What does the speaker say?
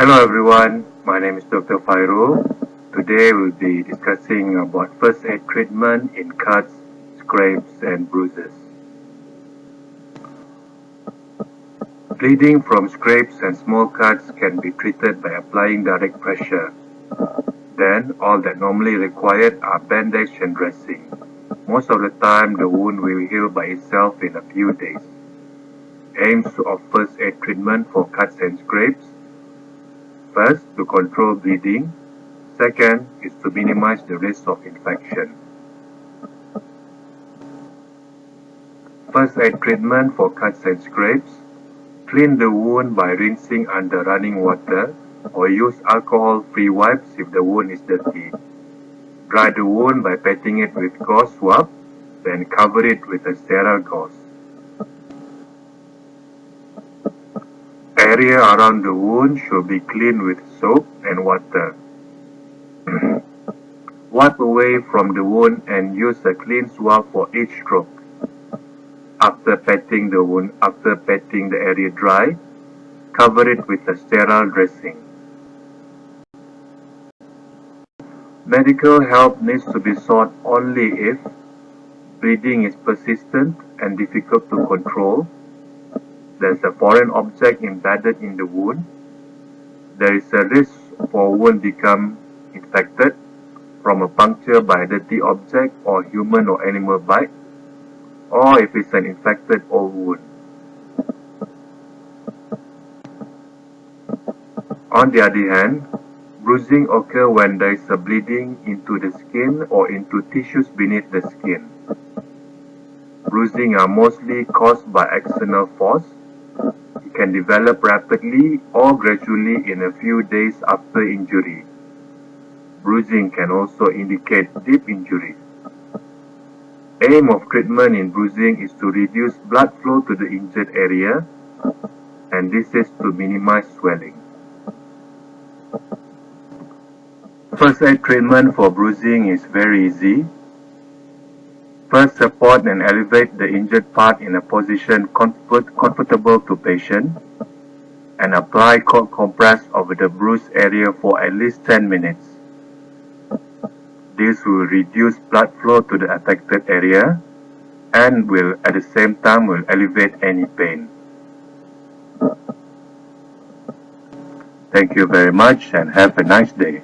Hello everyone, my name is Dr. Fairul. Today we'll be discussing about first aid treatment in cuts, scrapes and bruises. Bleeding from scrapes and small cuts can be treated by applying direct pressure. Then all that normally required are bandage and dressing. Most of the time the wound will heal by itself in a few days. Aims of first aid treatment for cuts and scrapes: first, to control bleeding. Second is to minimize the risk of infection. First aid treatment for cuts and scrapes: clean the wound by rinsing under running water or use alcohol-free wipes if the wound is dirty. Dry the wound by patting it with gauze swab, then cover it with a sterile gauze. Area around the wound should be cleaned with soap and water. Wipe away from the wound and use a clean swab for each stroke. After patting the area dry, cover it with a sterile dressing. Medical help needs to be sought only if bleeding is persistent and difficult to control, there's a foreign object embedded in the wound, there is a risk for wound become infected from a puncture by a dirty object or human or animal bite, or if it's an infected old wound. On the other hand, bruising occurs when there is a bleeding into the skin or into tissues beneath the skin. Bruising are mostly caused by external force. It can develop rapidly or gradually in a few days after injury. Bruising can also indicate deep injury. Aim of treatment in bruising is to reduce blood flow to the injured area, and this is to minimize swelling. First aid treatment for bruising is very easy. First, support and elevate the injured part in a position comfortable to patient, and apply cold compress over the bruised area for at least 10 minutes. This will reduce blood flow to the affected area and will at the same time alleviate any pain. Thank you very much and have a nice day.